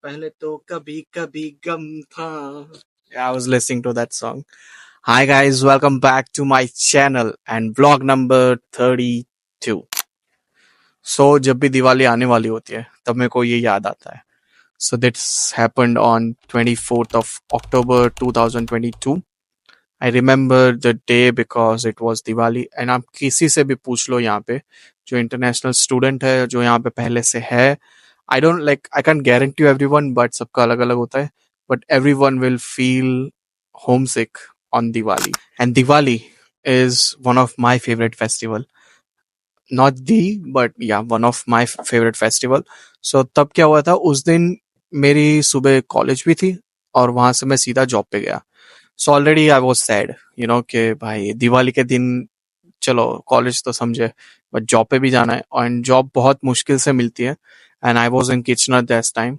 पहले तो कभी कभी गम था. I was listening to that song. Hi guys, welcome back to my channel and vlog number 32. So जब भी दिवाली आने वाली होती है तब मेरे को ये याद आता है. So this happened on 24th of October 2022. I remember the day because it was Diwali and आप किसी से भी पूछ लो यहाँ पे जो इंटरनेशनल स्टूडेंट है जो यहाँ पे पहले से है. I can't guarantee you everyone, but सबका अलग अलग होता है. But everyone will feel homesick on Diwali. And Diwali is one of my favorite festival. Not the, but yeah, one of my favorite festival. So तब क्या हुआ था उस दिन मेरी सुबह कॉलेज भी थी और वहां से मैं सीधा जॉब पे गया. So already I was sad कि भाई दिवाली के दिन चलो कॉलेज तो समझे बट जॉब पे भी जाना है और जॉब बहुत मुश्किल से मिलती है. And I was in Kitchener that time.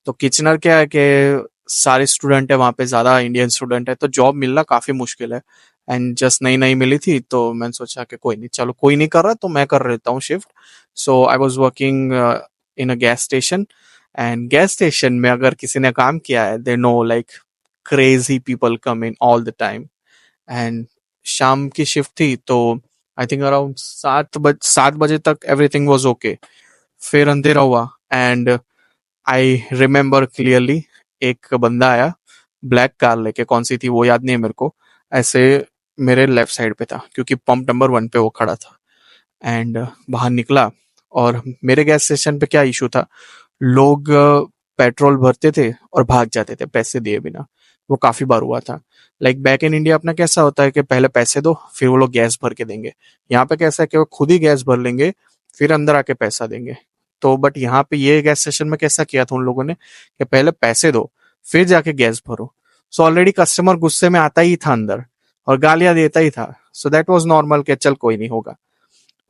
तो किचनर क्या है कि सारे स्टूडेंट है वहाँ पे, ज्यादा इंडियन स्टूडेंट है, तो जॉब मिलना काफी मुश्किल है. एंड जस्ट नई नई मिली थी तो मैंने सोचा कि कोई नहीं, चलो कोई नहीं कर रहा तो मैं कर लेता हूँ shift. So I was working in a gas station. And gas station में अगर किसी ने काम किया है they know like crazy people come in all the time. And शाम की शिफ्ट थी तो आई थिंक अराउंड 7 बजे तक एवरीथिंग वाज ओके. फिर अंधेरा हुआ एंड आई रिमेम्बर क्लियरली एक बंदा आया ब्लैक कार लेके, कौन सी थी वो याद नहीं है मेरे को, ऐसे मेरे लेफ्ट साइड पे था क्योंकि पंप नंबर 1 पे वो खड़ा था. एंड बाहर निकला और मेरे गैस स्टेशन पे क्या इशू था, लोग पेट्रोल भरते थे और भाग जाते थे पैसे दिए बिना. वो काफी बार हुआ था. लाइक बैक इन इंडिया अपना कैसा होता है कि पहले पैसे दो फिर वो लोग गैस भर के देंगे. यहाँ पे कैसा है कि वो खुद ही गैस भर लेंगे फिर अंदर आके पैसा देंगे. तो बट यहाँ पे ये गैस स्टेशन में कैसा किया था उन लोगों ने कि पहले पैसे दो फिर जाके गैस भरो. सो ऑलरेडी कस्टमर गुस्से में आता ही था अंदर और गालियां देता ही था. सो दैट वाज नॉर्मल कि चल कोई नहीं होगा.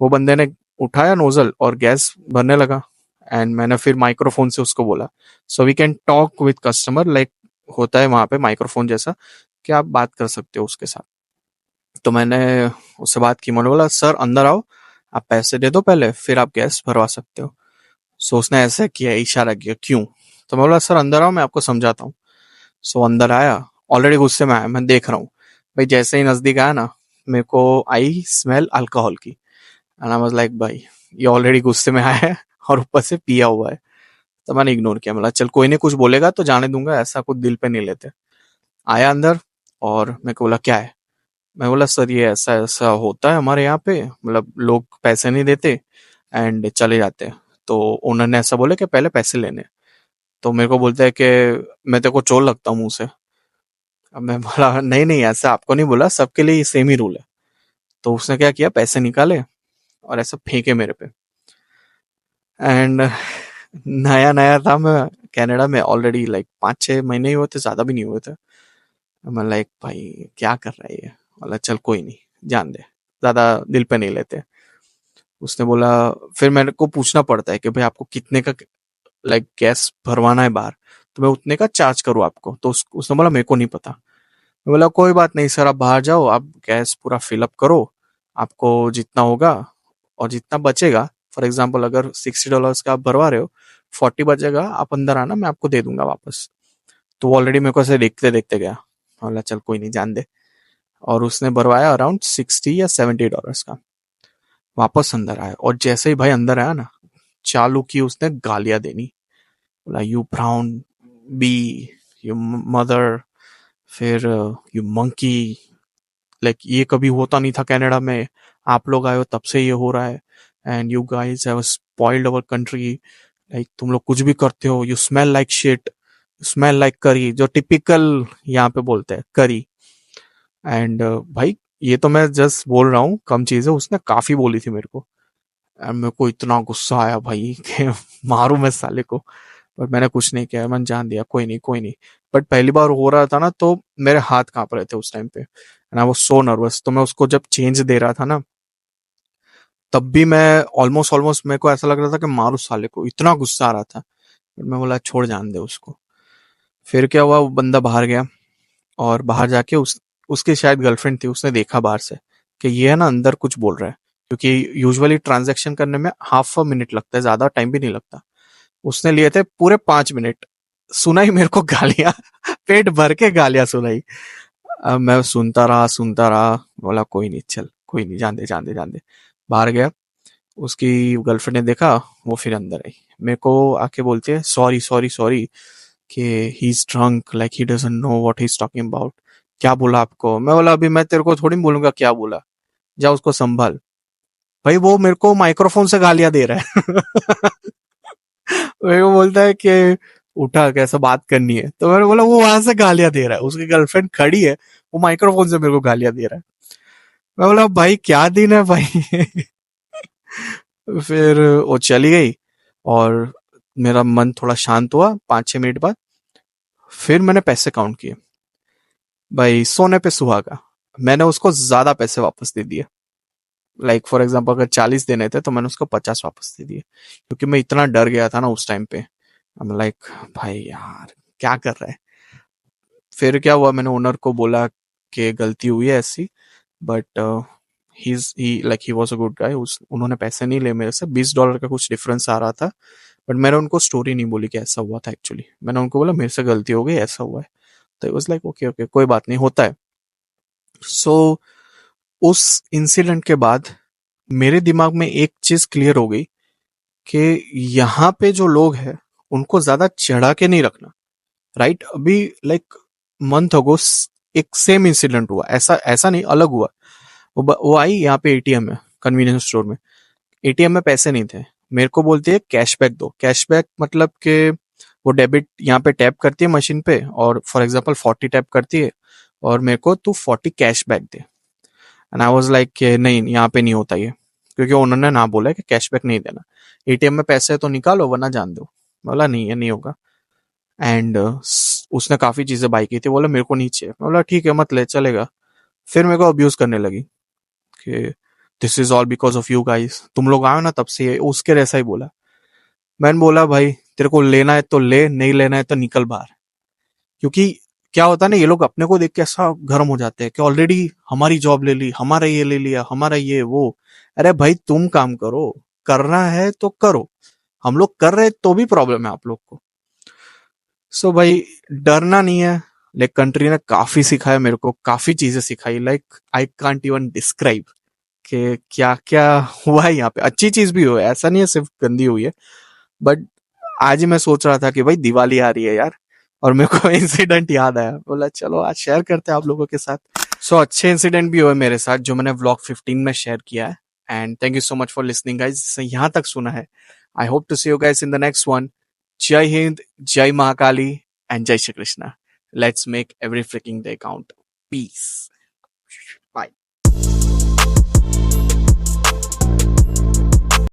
वो बंदे ने उठाया नोजल और गैस भरने लगा. एंड मैंने फिर माइक्रोफोन से उसको बोला so we can talk with customer, like होता है वहां पे माइक्रोफोन जैसा कि आप बात कर सकते हो उसके साथ. तो मैंने उससे बात की, मैंने बोला सर अंदर आओ, आप पैसे दे दो पहले फिर आप गैस भरवा सकते हो. सो उसने ऐसे किया, इशारा किया क्यों. तो मैं बोला सर अंदर आओ मैं आपको समझाता हूँ. सो अंदर आया, ऑलरेडी गुस्से में आया, मैं देख रहा हूँ भाई जैसे ही नजदीक आया ना मेरे को आई स्मेल अल्कोहल की. एंड आई वाज लाइक भाई ये ऑलरेडी गुस्से में आया है और ऊपर से पिया हुआ है. तो मैंने इग्नोर किया, मतलब चल कोई नहीं कुछ बोलेगा तो जाने दूंगा, ऐसा कुछ दिल पे नहीं लेते. आया अंदर और मेरे को बोला क्या है. मैं बोला सर ये ऐसा ऐसा होता है हमारे यहाँ पे, मतलब लोग पैसे नहीं देते एंड चले जाते हैं. तो ओनर ने ऐसा बोला कि पहले पैसे लेने. तो मेरे को बोलता है कि मैं तेरे को चोर लगता हूँ मुंह से. अब मैं बोला नहीं नहीं ऐसा आपको नहीं बोला, सबके लिए सेम ही रूल है. तो उसने क्या किया, पैसे निकाले और ऐसा फेंके मेरे पे. एंड नया नया था मैं कनाडा में, ऑलरेडी लाइक 5-6 महीने ही हुए थे, ज्यादा भी नहीं हुए थे. मैं लाइक भाई क्या कर रहा है ये. बोला चल कोई नहीं जान दे, ज्यादा दिल पे नहीं लेते. उसने बोला, फिर मेरे को पूछना पड़ता है कि भाई आपको कितने का लाइक गैस भरवाना है बाहर, तो मैं उतने का चार्ज करूँ आपको. तो उसने बोला मेरे को नहीं पता. मैं बोला कोई बात नहीं सर, आप बाहर जाओ, आप गैस पूरा फिलअप करो, आपको जितना होगा और जितना बचेगा, फॉर एग्जाम्पल अगर $60 का आप भरवा रहे हो, 40 बचेगा, आप अंदर आना मैं आपको दे दूंगा वापस. तो वो ऑलरेडी मेरे को ऐसे देखते देखते गया. बोला चल कोई नहीं जान दे. और उसने भरवाया अराउंड $60 या $70 का. वापस अंदर आया और जैसे ही भाई अंदर आया ना चालू की उसने गालियां देनी. बोला you brown B, you mother, फिर यू मंकी, लाइक ये कभी होता नहीं था कनाडा में, आप लोग आए हो तब से ये हो रहा है. And you guys have spoiled our country, like तुम लोग कुछ भी करते हो, you smell like shit, smell like करी, जो टिपिकल यहाँ पे बोलते हैं करी. एंड भाई ये तो मैं जस्ट बोल रहा हूँ कम चीज है, उसने काफी बोली थी मेरे को. एंड मेरे को इतना गुस्सा आया भाई कि मारू मैं साले को. बट मैंने कुछ नहीं किया, मैंने जान दिया कोई नहीं कोई नहीं. बट पहली बार हो रहा था ना तो मेरे हाथ कांप रहे थे उस टाइम पे and I was so nervous. तो मैं उसको जब चेंज दे रहा था ना तब भी मैं ऑलमोस्ट ऑलमोस्ट मेरे को ऐसा लग रहा था कि मारू साले को, इतना गुस्सा आ रहा था. बट मैं बोला छोड़ जान दे उसको. फिर क्या हुआ, वो बंदा बाहर गया और बाहर जाके उसकी शायद गर्लफ्रेंड थी, उसने देखा बाहर से कि ये है ना अंदर कुछ बोल रहा है, क्योंकि यूजुअली ट्रांजैक्शन करने में हाफ अ मिनट लगता है, ज्यादा टाइम भी नहीं लगता. उसने लिए थे पूरे 5 मिनट सुनाई मेरे को गालियां, पेट भर के गालियां सुनाई। अब मैं सुनता रहा, बोला कोई नहीं, चल कोई नहीं, जान दे जान दे जान दे। बाहर गया, उसकी गर्लफ्रेंड ने देखा, वो फिर अंदर आई, मेरे को आके बोलते हैं सॉरी सॉरी सॉरी, कि he is drunk, like he doesn't know what he is talking about. क्या बोला आपको? मैं बोला अभी मैं तेरे को थोड़ी बोलूंगा क्या बोला, जा उसको संभाल। भाई वो मेरे को माइक्रोफोन से गालियां दे रहा है। मेरे को बोलता है कि उठा, कैसे बात करनी है। तो मैंने बोला वो वहां से गालियां दे रहा है, उसकी गर्लफ्रेंड खड़ी है, वो माइक्रोफोन से मेरे को गालियां दे रहा है। मैं बोला भाई क्या दिन है भाई। फिर वो चली गई, और मेरा मन थोड़ा शांत हुआ 5-6 मिनट बाद। फिर मैंने पैसे काउंट किए, भाई सोने पे सुहागा, मैंने उसको ज्यादा पैसे वापस दे दिए। लाइक फॉर एग्जाम्पल अगर 40 देने थे तो मैंने उसको 50 वापस दे दिए, क्योंकि मैं इतना डर गया था ना उस टाइम पे। I'm लाइक भाई यार क्या कर रहा है। फिर क्या हुआ, मैंने ओनर को बोला कि गलती हुई है ऐसी, but he was a good guy. उन्होंने पैसे नहीं लिए मेरे से, $20 का कुछ डिफरेंस आ रहा था। बट मैंने उनको स्टोरी नहीं बोली कि ऐसा हुआ था एक्चुअली, मैंने उनको बोला मेरे से गलती हो गई, ऐसा हुआ है। तो वॉज लाइक ओके ओके, कोई बात नहीं, होता है। सो उस इंसिडेंट के बाद मेरे दिमाग में एक चीज क्लियर हो गई कि यहाँ पे जो लोग हैं उनको ज्यादा चढ़ा के नहीं रखना। राइट, अभी लाइक मंथ अगो एक सेम इंसिडेंट हुआ, ऐसा ऐसा नहीं, अलग हुआ। वो आई यहाँ पे एटीएम में, कन्वीनियंस स्टोर में। एटीएम में पैसे नहीं थे, मेरे को बोलती है कैशबैक दो। कैशबैक मतलब कि वो डेबिट यहाँ पे टैप करती है मशीन पे, और फॉर एग्जांपल 40 टैप करती है, और मेरे को तू 40 cashback they. And I was like नहीं, यहाँ पे नहीं होता ये, क्योंकि उन्होंने ना बोला है कि कैशबैक नहीं देना। एटीएम में पैसे है तो निकालो, वरना जान दो। बोला नहीं, ये नहीं होगा। एंड उसने काफी चीजें बाई की थी, बोला मेरे को नहीं चाहिए। मैं बोला ठीक है मत ले, चलेगा। फिर मेरे को अब्यूज करने लगी कि this is all because of you guys, तुम लोग आए ना तब से ये, उसके जैसा ही बोला। मैंने बोला भाई तेरे को लेना है तो ले, नहीं लेना है तो निकल बाहर। क्योंकि क्या होता है ना, ये लोग अपने को देख के ऐसा गर्म हो जाते हैं कि ऑलरेडी हमारी जॉब ले ली, हमारा ये ले लिया, हमारा ये वो। अरे भाई तुम काम करो, करना है तो करो, हम लोग कर रहे तो भी प्रॉब्लम है आप लोग को। सो भाई डरना नहीं है। लाइक कंट्री ने काफी सिखाया मेरे को, काफी चीजें सिखाई, like I can't even describe कि क्या क्या हुआ है यहाँ पे। अच्छी चीज भी हुआ है, ऐसा नहीं है सिर्फ गंदी हुई है। बट आज ही मैं सोच रहा था कि भाई दिवाली आ रही है यार, और मेरे को इंसिडेंट याद आया, बोला चलो आज शेयर करते हैं आप लोगों के साथ। सो अच्छे इंसिडेंट भी हुए मेरे साथ जो मैंने व्लॉग 15 में शेयर किया है। And thank you so much for listening guys, जिसने यहाँ तक सुना है। I hope to see you guys in the next one. जय हिंद, जय महाकाली, एंड जय Shri Krishna. Let's make every freaking day count. Piece.